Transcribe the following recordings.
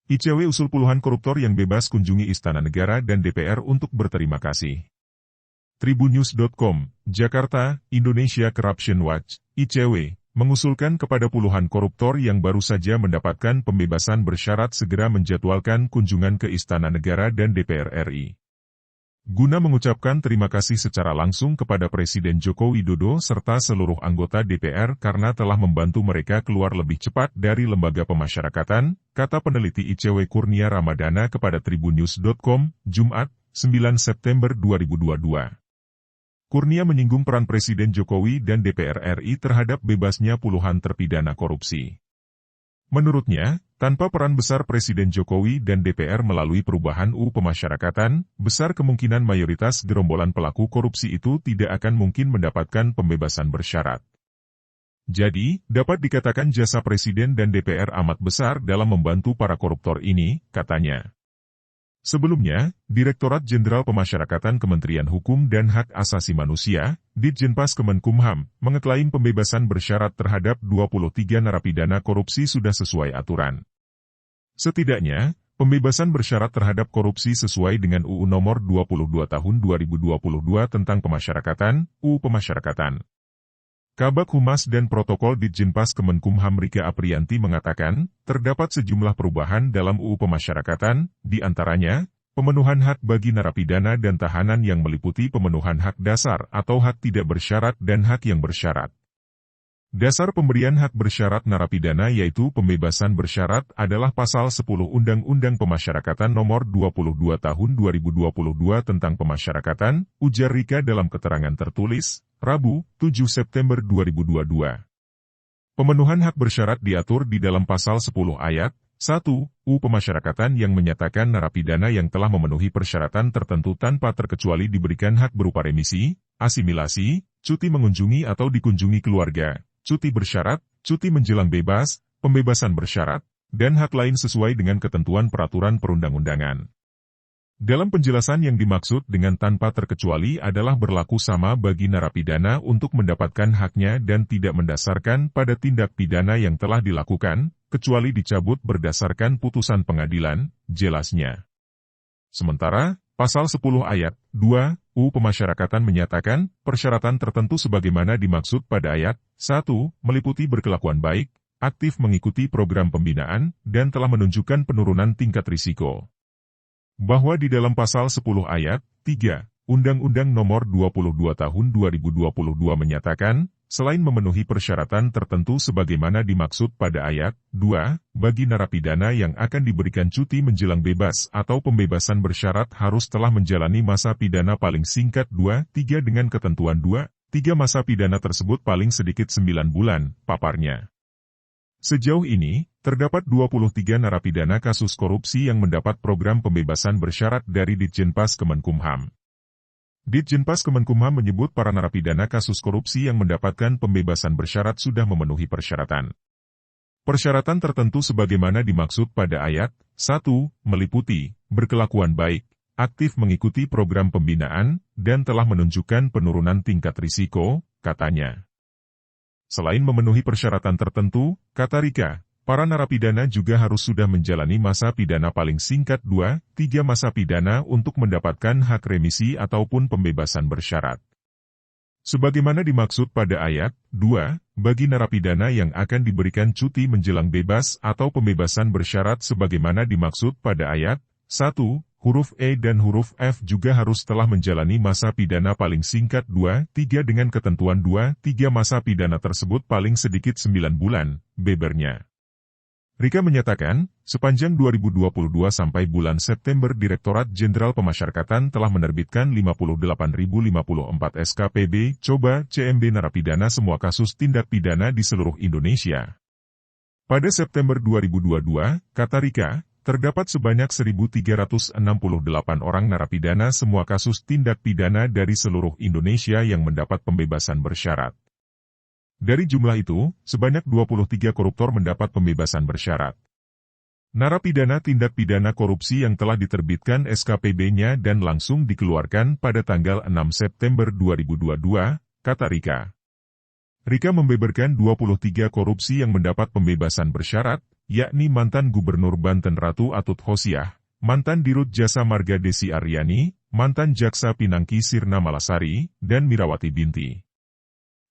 ICW usul puluhan koruptor yang bebas kunjungi Istana Negara dan DPR untuk berterima kasih. Tribunnews.com, Jakarta, Indonesia Corruption Watch, ICW, mengusulkan kepada puluhan koruptor yang baru saja mendapatkan pembebasan bersyarat segera menjadwalkan kunjungan ke Istana Negara dan DPR RI. Guna mengucapkan terima kasih secara langsung kepada Presiden Joko Widodo serta seluruh anggota DPR karena telah membantu mereka keluar lebih cepat dari lembaga pemasyarakatan, kata peneliti ICW Kurnia Ramadana kepada Tribunnews.com, Jumat, 9 September 2022. Kurnia menyinggung peran Presiden Jokowi dan DPR RI terhadap bebasnya puluhan terpidana korupsi. Menurutnya, tanpa peran besar Presiden Jokowi dan DPR melalui perubahan UU Pemasyarakatan, besar kemungkinan mayoritas gerombolan pelaku korupsi itu tidak akan mungkin mendapatkan pembebasan bersyarat. Jadi, dapat dikatakan jasa Presiden dan DPR amat besar dalam membantu para koruptor ini, katanya. Sebelumnya, Direktorat Jenderal Pemasyarakatan Kementerian Hukum dan Hak Asasi Manusia, Ditjenpas Kemenkumham, mengeklaim pembebasan bersyarat terhadap 23 narapidana korupsi sudah sesuai aturan. Setidaknya, pembebasan bersyarat terhadap korupsi sesuai dengan UU Nomor 22 Tahun 2022 tentang Pemasyarakatan, UU Pemasyarakatan. Kabag Humas dan Protokol Ditjenpas Kemenkumham Rika Aprianti mengatakan, terdapat sejumlah perubahan dalam UU Pemasyarakatan, di antaranya, pemenuhan hak bagi narapidana dan tahanan yang meliputi pemenuhan hak dasar atau hak tidak bersyarat dan hak yang bersyarat. Dasar pemberian hak bersyarat narapidana yaitu pembebasan bersyarat adalah Pasal 10 Undang-Undang Pemasyarakatan Nomor 22 Tahun 2022 tentang Pemasyarakatan, ujar Rika dalam keterangan tertulis, Rabu, 7 September 2022. Pemenuhan hak bersyarat diatur di dalam Pasal 10 Ayat 1, UU Pemasyarakatan yang menyatakan narapidana yang telah memenuhi persyaratan tertentu tanpa terkecuali diberikan hak berupa remisi, asimilasi, cuti mengunjungi atau dikunjungi keluarga, cuti bersyarat, cuti menjelang bebas, pembebasan bersyarat, dan hak lain sesuai dengan ketentuan peraturan perundang-undangan. Dalam penjelasan yang dimaksud dengan tanpa terkecuali adalah berlaku sama bagi narapidana untuk mendapatkan haknya dan tidak mendasarkan pada tindak pidana yang telah dilakukan, kecuali dicabut berdasarkan putusan pengadilan, jelasnya. Sementara, Pasal 10 Ayat 2, UU Pemasyarakatan menyatakan, persyaratan tertentu sebagaimana dimaksud pada Ayat 1, meliputi berkelakuan baik, aktif mengikuti program pembinaan, dan telah menunjukkan penurunan tingkat risiko. Bahwa di dalam Pasal 10 Ayat 3, Undang-Undang Nomor 22 Tahun 2022 menyatakan, selain memenuhi persyaratan tertentu sebagaimana dimaksud pada Ayat 2, bagi narapidana yang akan diberikan cuti menjelang bebas atau pembebasan bersyarat harus telah menjalani masa pidana paling singkat 2-3 dengan ketentuan 2-3 masa pidana tersebut paling sedikit 9 bulan, paparnya. Sejauh ini, terdapat 23 narapidana kasus korupsi yang mendapat program pembebasan bersyarat dari Ditjenpas Kemenkumham. Ditjenpas Kemenkumham menyebut para narapidana kasus korupsi yang mendapatkan pembebasan bersyarat sudah memenuhi persyaratan. Persyaratan tertentu sebagaimana dimaksud pada Ayat 1, meliputi berkelakuan baik, aktif mengikuti program pembinaan, dan telah menunjukkan penurunan tingkat risiko, katanya. Selain memenuhi persyaratan tertentu, kata Rika, para narapidana juga harus sudah menjalani masa pidana paling singkat 2-3 masa pidana untuk mendapatkan hak remisi ataupun pembebasan bersyarat. Sebagaimana dimaksud pada Ayat 2, bagi narapidana yang akan diberikan cuti menjelang bebas atau pembebasan bersyarat sebagaimana dimaksud pada Ayat 1, huruf E dan huruf F juga harus telah menjalani masa pidana paling singkat 2-3 dengan ketentuan 2-3 masa pidana tersebut paling sedikit 9 bulan, bebernya. Rika menyatakan, sepanjang 2022 sampai bulan September Direktorat Jenderal Pemasyarakatan telah menerbitkan 58.054 SKPB coba CMB narapidana semua kasus tindak pidana di seluruh Indonesia. Pada September 2022, kata Rika, terdapat sebanyak 1.368 orang narapidana semua kasus tindak pidana dari seluruh Indonesia yang mendapat pembebasan bersyarat. Dari jumlah itu, sebanyak 23 koruptor mendapat pembebasan bersyarat. Narapidana tindak pidana korupsi yang telah diterbitkan SKPB-nya dan langsung dikeluarkan pada tanggal 6 September 2022, kata Rika. Rika membeberkan 23 korupsi yang mendapat pembebasan bersyarat, yakni mantan Gubernur Banten Ratu Atut Hosiah, mantan Dirut Jasa Marga Desi Aryani, mantan Jaksa Pinangki Sirna Malasari, dan Mirawati Binti.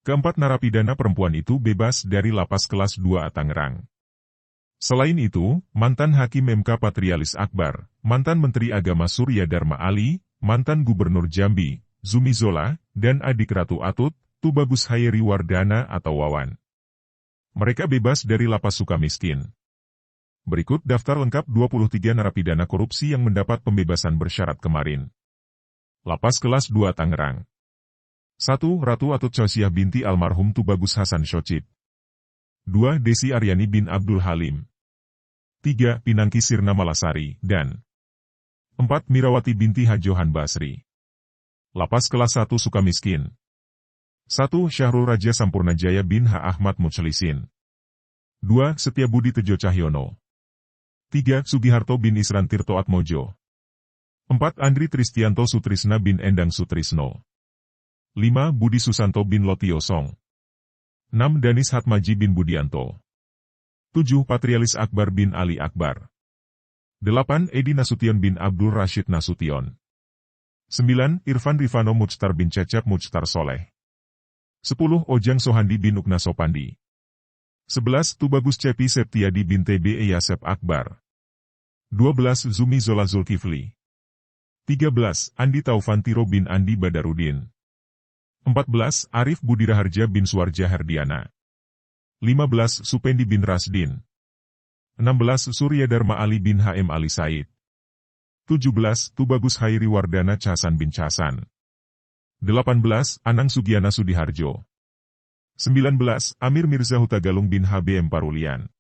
Keempat narapidana perempuan itu bebas dari lapas kelas 2A Tangerang. Selain itu, mantan Hakim MK Patrialis Akbar, mantan Menteri Agama Surya Dharma Ali, mantan Gubernur Jambi, Zumi Zola, dan adik Ratu Atut, Tubagus Hayeri Wardana atau Wawan. Mereka bebas dari lapas Sukamiskin. Berikut daftar lengkap 23 narapidana korupsi yang mendapat pembebasan bersyarat kemarin. Lapas kelas 2 Tangerang. 1. Ratu Atut Hosiah binti almarhum Tubagus Hasan Syocip. 2. Desi Aryani bin Abdul Halim. 3. Pinangki Sirna Malasari, dan 4. Mirawati binti Hajohan Basri. Lapas kelas 1 Sukamiskin. 1. Syahrul Raja Sampurnajaya bin H. Ahmad Muchlisin. 2. Setiabudi Tejo Cahyono. 3. Sugiharto bin Isran Tirto Atmojo. 4. Andri Tristianto Sutrisna bin Endang Sutrisno. 5. Budi Susanto bin Lotiosong. 6. Danis Hatmaji bin Budianto. 7. Patrialis Akbar bin Ali Akbar. 8. Edi Nasution bin Abdul Rashid Nasution. 9. Irfan Rifano Muchtar bin Cecep Muchtar Soleh. 10. Ojang Sohandi bin Ukna Sopandi. 11. Tubagus Cepi Septiadi bin TB Yasep Akbar. 12. Zumi Zola Zulkifli. 13. Andi Taufantiro bin Andi Badarudin. 14. Arif Budi Raharja bin Suarja Herdiana. 15. Supendi bin Rasdin. 16. Surya Dharma Ali bin HM Ali Said. 17. Tubagus Hairi Wardana Cahasan bin Cahasan. 18. Anang Sugiana Sudiharjo. 19. Amir Mirza Hutagalung bin HBM Parulian.